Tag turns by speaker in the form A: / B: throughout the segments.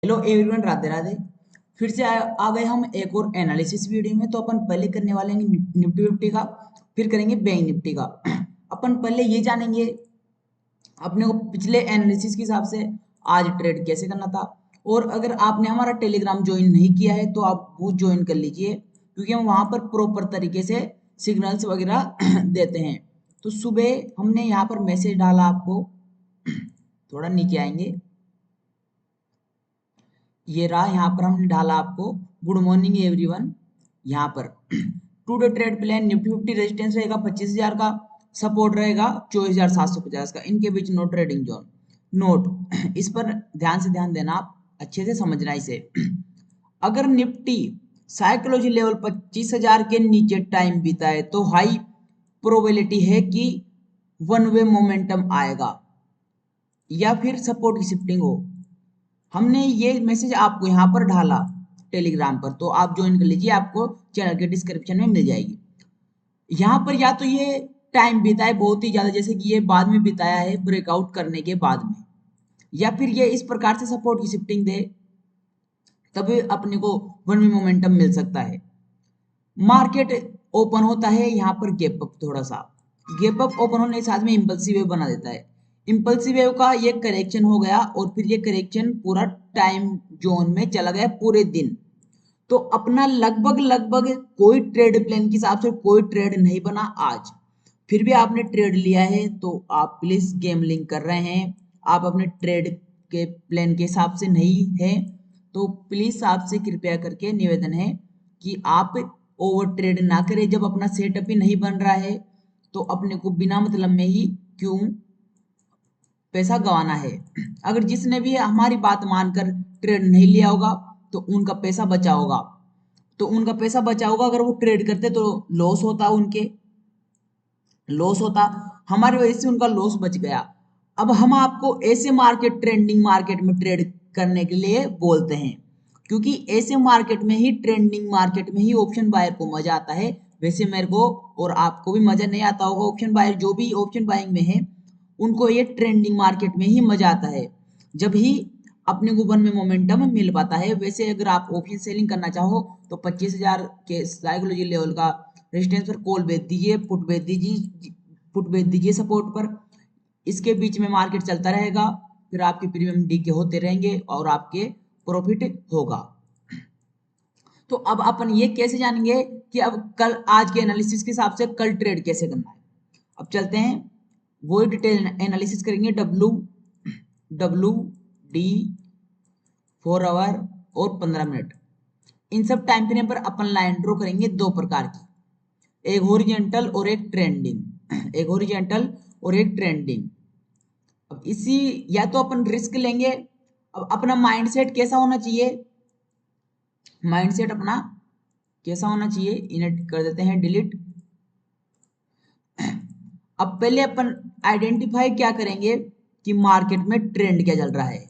A: Hello everyone, Radhe Radhe. फिर से आ गए हम एक और एनालिसिस वीडियो में। तो अपन पहले करने वाले हैं निफ्टी फिफ्टी का, फिर करेंगे बैंक निफ्टी का। अपन पहले ये जानेंगे अपने को पिछले एनालिसिस के हिसाब से आज ट्रेड कैसे करना था। और अगर आपने हमारा टेलीग्राम ज्वाइन नहीं किया है तो आप वो ज्वाइन कर लीजिए, क्योंकि हम वहाँ पर प्रॉपर तरीके से सिग्नल्स वगैरह देते हैं। तो सुबह हमने यहाँ पर मैसेज डाला आपको, थोड़ा नीचे आएंगे, ये रहा। यहाँ पर हमने डाला आपको गुड मॉर्निंग एवरीवन। यहाँ पर today trade plan Nifty fifty resistance रहेगा 25,000 का, सपोर्ट रहेगा 24,750 का, इनके बीच नो ट्रेडिंग जोन। नोट इस पर ध्यान देना, आप अच्छे से समझना इसे। अगर निफ्टी साइकोलॉजी लेवल 25,000 के नीचे टाइम बीता है तो हाई प्रोबेबिलिटी है कि वन वे मोमेंटम आएगा या फिर सपोर्ट की शिफ्टिंग हो। हमने ये मैसेज आपको यहाँ पर डाला टेलीग्राम पर, तो आप ज्वाइन कर लीजिए, आपको चैनल के डिस्क्रिप्शन में मिल जाएगी। यहाँ पर या तो ये टाइम बीता है बहुत ही ज्यादा, जैसे कि ये बाद में बिताया है ब्रेकआउट करने के बाद में, या फिर ये इस प्रकार से सपोर्ट की शिफ्टिंग दे, तभी अपने को वन वे मोमेंटम मिल सकता है। मार्केट ओपन होता है यहाँ पर गैप अप, थोड़ा सा गैप अप ओपन होने के साथ में इम्पल्सिव वेव बना देता है। इम्पल्सिव वेव का ये करेक्शन हो गया और फिर ये करेक्शन पूरा टाइम जोन में चला गया पूरे दिन। तो अपना लगभग लगभग कोई ट्रेड प्लान के हिसाब से कोई ट्रेड नहीं बना आज। फिर भी आपने ट्रेड लिया है तो आप प्लीज गेमलिंग कर रहे हैं, आप अपने ट्रेड के प्लान के हिसाब से नहीं है। तो प्लीज आपसे कृपया करके निवेदन है कि आप ओवर ट्रेड ना करें। जब अपना सेटअप ही नहीं बन रहा है तो अपने को बिना मतलब में ही क्यों पैसा गंवाना है। अगर जिसने भी हमारी बात मानकर ट्रेड नहीं लिया होगा तो उनका पैसा बचा होगा, अगर वो ट्रेड करते तो लॉस होता, उनके लॉस होता, हमारी वजह से उनका लॉस बच गया। अब हम आपको ऐसे मार्केट, ट्रेंडिंग मार्केट में ट्रेड करने के लिए बोलते हैं, क्योंकि ऐसे मार्केट में ही, ट्रेंडिंग मार्केट में ही ऑप्शन बायर को मजा आता है। वैसे मेरे को और आपको भी मजा नहीं आता होगा, ऑप्शन बायर जो भी ऑप्शन बाइंग में है उनको ये ट्रेंडिंग मार्केट में ही मजा आता है, जब ही अपने को वन में मोमेंटम मिल पाता है। वैसे अगर आप ऑप्शन सेलिंग करना चाहो तो 25,000 के साइकोलॉजी लेवल का रेजिस्टेंस पर कॉल बेच दीजिए, पुट बेच दीजिए सपोर्ट पर। इसके बीच में मार्केट चलता रहेगा, फिर आपके प्रीमियम डी के होते रहेंगे और आपके प्रॉफिट होगा। तो अब अपन ये कैसे जानेंगे कि अब कल, आज के एनालिसिस के हिसाब से कल ट्रेड कैसे करना है। अब चलते हैं, वो डिटेल एनालिसिस करेंगे। डब्ल्यू डब्ल्यू डी 4 आवर और 15 मिनट, इन सब टाइम पीरियड पर अपन लाइन ड्रॉ करेंगे दो प्रकार की, एक हॉरिजॉन्टल और एक ट्रेंडिंग, एक हॉरिजॉन्टल और एक ट्रेंडिंग। अब इसी, या तो अपन रिस्क लेंगे। अब अपना माइंडसेट कैसा होना चाहिए, माइंडसेट अपना कैसा होना चाहिए, इन्हें कर देते हैं डिलीट। अब पहले अपन आइडेंटिफाई क्या करेंगे कि मार्केट में ट्रेंड क्या चल रहा है,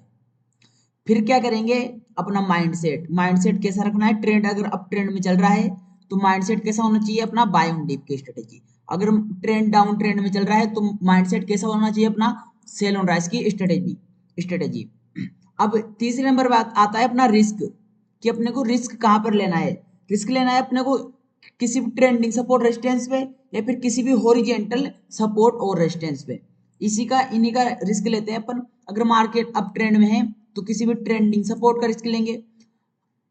A: फिर क्या करेंगे अपना माइंडसेट, माइंडसेट कैसा रखना है। ट्रेंड अगर अप ट्रेंड में चल रहा है तो माइंडसेट कैसा होना चाहिए अपना, बाय ऑन डिप की स्ट्रेटेजी। अगर ट्रेंड डाउन ट्रेंड में चल रहा है तो माइंडसेट कैसा होना चाहिए अपना, सेल ऑन राइज की स्ट्रेटेजी। अब तीसरे नंबर बात आता है अपना रिस्क, कि अपने को रिस्क कहाँ पर लेना है। रिस्क लेना है अपने को किसी भी ट्रेंडिंग सपोर्ट रेजिस्टेंस पे, या फिर किसी भी हॉरिजॉन्टल सपोर्ट और रेजिस्टेंस पे, इन्हीं का रिस्क लेते हैं अपन। अगर मार्केट अप ट्रेंड में है तो किसी भी ट्रेंडिंग सपोर्ट का रिस्क लेंगे,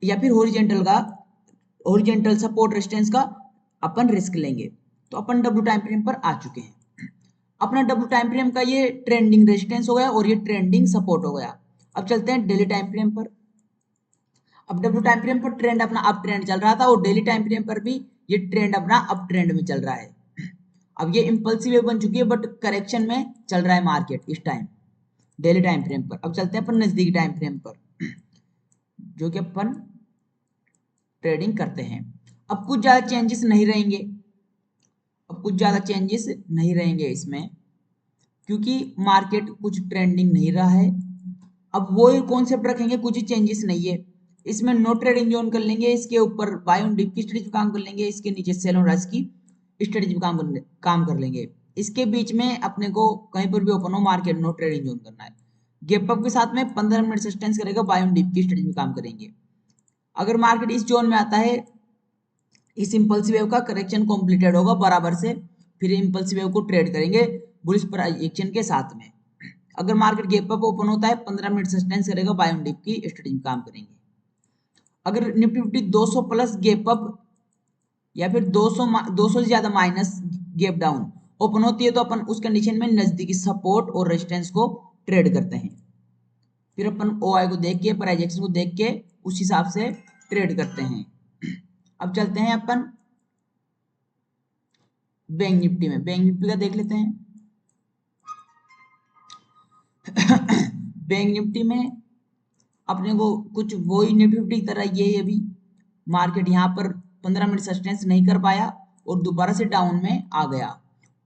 A: या फिर हॉरिजॉन्टल सपोर्ट रेजिस्टेंस का अपन रिस्क लेंगे। तो अपन डब्ल्यू टाइम फ्रेम पर आ चुके हैं। अपना डब्ल्यू टाइम फ्रेम का ये ट्रेंडिंग रेजिस्टेंस हो गया और ये ट्रेंडिंग सपोर्ट हो गया। अब चलते हैं डेली टाइम फ्रेम पर। अब डब्ल्यू टाइम फ्रेम पर ट्रेंड अपना अप ट्रेंड चल रहा था और डेली टाइम फ्रेम पर भी ये ट्रेंड अपना अप ट्रेंड में चल रहा है। अब ये इंपल्सिव बन चुकी है बट करेक्शन में चल रहा है मार्केट इस टाइम, डेली टाइम फ्रेम पर। अब चलते हैं अपन नजदीकी टाइम फ्रेम पर, जो कि अपन ट्रेडिंग करते हैं। अब कुछ ज्यादा चेंजेस नहीं रहेंगे, इसमें, क्योंकि मार्केट कुछ ट्रेंडिंग नहीं रहा है। अब वो कॉन्सेप्ट रखेंगे, कुछ ही चेंजेस नहीं है इसमें। नो ट्रेडिंग जोन कर लेंगे, इसके ऊपर बाय ऑन डिप की स्ट्रेटेजी पे काम कर लेंगे, इसके नीचे सेल ऑन राइज की स्ट्रेटेजी पे काम कर लेंगे। इसके बीच में अपने को कहीं पर भी ओपन हो मार्केट, नो ट्रेडिंग जोन करना है। गैप अप के साथ में 15 मिनट सस्टेंस करेगा, बाय ऑन डिप की स्ट्रेटजी में काम करेंगे। अगर मार्केट इस जोन में आता है, इस इंपल्सिव वेव का करेक्शन कंप्लीटेड होगा बराबर से, फिर इंपल्सिव वेव को ट्रेड करेंगे बुलिश प्रोजेक्शन के साथ में। अगर मार्केट गैप अप ओपन होता है 15 मिनट सस्टेंस करेगा, बाय ऑन डिप की स्ट्रेटजी में काम करेंगे। अगर निफ्टी 50 200 प्लस गैप अप या फिर 200 से ज्यादा माइनस गैप डाउन ओपन होती है तो अपन उस कंडीशन में नजदीकी सपोर्ट और रेजिस्टेंस को ट्रेड करते हैं। फिर अपन ओआई को देख के, प्राइस एक्शन को देख के उस हिसाब से ट्रेड करते हैं। अब चलते हैं अपन बैंक निफ्टी में। बैंक निफ्टी का देख लेते हैं। बैंक निफ्टी में अपने को कुछ वही निफ्टी की तरह ये अभी मार्केट यहाँ पर 15 मिनट सस्टेंस नहीं कर पाया और दोबारा से डाउन में आ गया।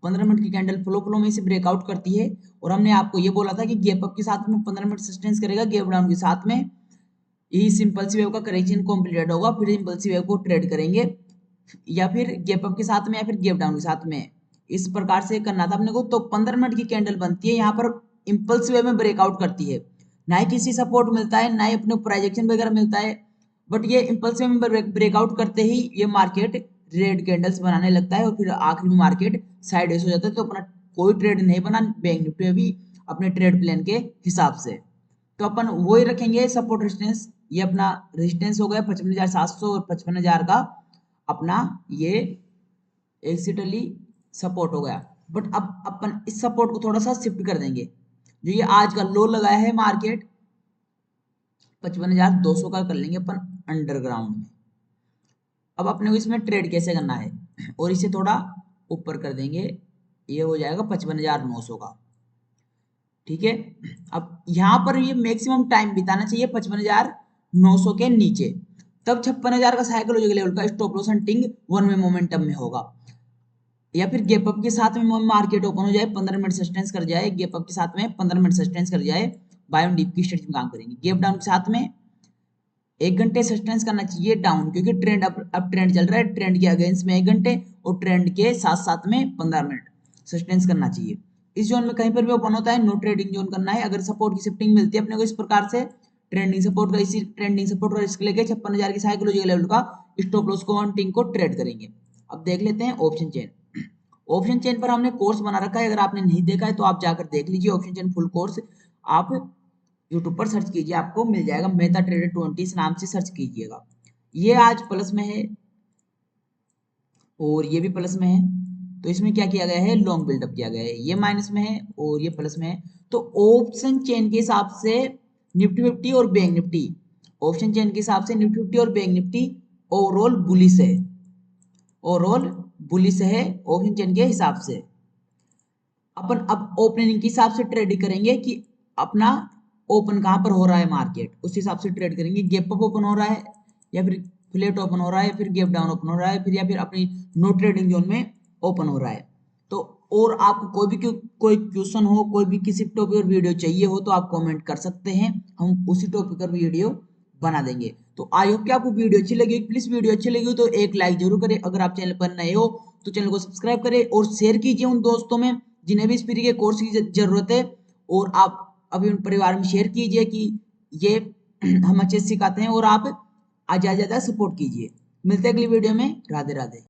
A: 15 मिनट की कैंडल फ्लो में से ब्रेकआउट करती है और हमने आपको ये बोला था कि गैप अप के साथ में 15 मिनट सस्टेंस करेगा, गैप डाउन के साथ में यही सिंपल्सिव वेव का करेक्शन कंप्लीटेड होगा, फिर इंपल्सिव वेव को ट्रेड करेंगे या फिर गैप अप के साथ में या फिर गैप डाउन के साथ में। इस प्रकार से करना था अपने को। तो 15 मिनट की कैंडल बनती है, यहाँ पर इंपल्सिव वेव में ब्रेकआउट करती है, ना ही किसी सपोर्ट मिलता है, ना ही अपने प्रोजेक्शन वगैरह मिलता है, बट ये इंपल्सिव में ब्रेकआउट करते ही ये मार्केट रेड कैंडल्स बनाने लगता है और फिर आखिर में मार्केट साइडवेज हो जाता है। तो अपना कोई ट्रेड नहीं बना बैंक निफ्टी में भी अपने ट्रेड प्लान के हिसाब से। तो अपन वही रखेंगे सपोर्ट रेजिस्टेंस। ये अपना रेजिस्टेंस हो गया 55,700 और 55,000 का अपना ये एक्सिटली सपोर्ट हो गया। बट अब अपन इस सपोर्ट को थोड़ा सा शिफ्ट कर देंगे। जो ये आज का लो लगाया है मार्केट 55,200 का कर लेंगे अपन अंडरग्राउंड में। अब अपने को इसमें ट्रेड कैसे करना है और इसे थोड़ा ऊपर कर देंगे, ये हो जाएगा 55,900 का। ठीक है। अब यहाँ पर ये मैक्सिमम टाइम बिताना चाहिए 55,900 के नीचे, तब 56,000 का साइकोलॉजिकल लेवल का stop loss hunting one way momentum में होगा। या फिर गैप अप के साथ में मार्केट ओपन हो जाए, 15 मिनट सस्टेंस कर जाए, गैप अप के साथ में 15 मिनट सस्टेंस कर जाए, बाय ऑन डिप की स्ट्रेटजी में काम करेंगे। गैप डाउन के साथ में 1 घंटे सस्टेंस करना चाहिए डाउन, क्योंकि ट्रेंड अब ट्रेंड चल रहा है, ट्रेंड के अगेंस्ट में 1 घंटे और ट्रेंड के साथ साथ में 15 मिनट सस्टेंस करना चाहिए। इस जोन में कहीं पर भी ओपन होता है नो ट्रेडिंग जोन करना है। अगर सपोर्ट की शिफ्टिंग मिलती है अपने को इस प्रकार से, ट्रेंडिंग सपोर्ट का, इसी ट्रेंडिंग सपोर्ट का रिस्क लेके 56,000 की साइकोलॉजिकल लेवल का स्टॉप लॉस को हंटिंग को ट्रेड करेंगे। अब देख लेते हैं ऑप्शन चेन। ऑप्शन चेन पर हमने कोर्स बना रखा है, अगर आपने नहीं देखा है तो आप जाकर देख लीजिए ऑप्शन चेन फुल कोर्स। आप यूट्यूब पर सर्च कीजिए, आपको मिल जाएगा, मेटा ट्रेडर 20 नाम से सर्च कीजिएगा। ये आज प्लस में है और ये भी प्लस में है, तो इसमें क्या किया गया है, लॉन्ग बिल्डअप किया गया है। ये माइनस में है और ये प्लस में है। तो ऑप्शन चेन के हिसाब से निफ्टी 50 और बैंक निफ्टी, ऑप्शन चेन के हिसाब से निफ्टी 50 और बैंक निफ्टी ओवरऑल बुलिश है, ओवरऑल बुलिश है ऑप्शन चेन के हिसाब से। अपन अब ओपनिंग के हिसाब से ट्रेड करेंगे कि अपना ओपन कहां पर हो रहा है मार्केट, उस हिसाब से ट्रेड करेंगे। गैप अप ओपन हो रहा है या फिर फ्लैट ओपन हो रहा है, फिर गैप डाउन ओपन हो रहा है, फिर या फिर अपनी नो ट्रेडिंग जोन में ओपन हो रहा है। तो और आपको कोई क्वेश्चन हो, कोई भी किसी टॉपिक पर वीडियो चाहिए हो तो आप कमेंट कर सकते हैं, हम उसी टॉपिक पर वीडियो बना देंगे। तो आई होप कि आपको वीडियो अच्छी लगी। प्लीज वीडियो अच्छी लगी हो तो एक लाइक जरूर करें, अगर आप चैनल पर नए हो तो चैनल को सब्सक्राइब करें और शेयर कीजिए उन दोस्तों में जिन्हें भी इस फ्री के कोर्स की जरूरत है। और आप अभी उन परिवार में शेयर कीजिए कि ये हम अच्छे से सिखाते हैं और आप ज्यादा ज्यादा सपोर्ट कीजिए। मिलते हैं अगली वीडियो में। राधे राधे।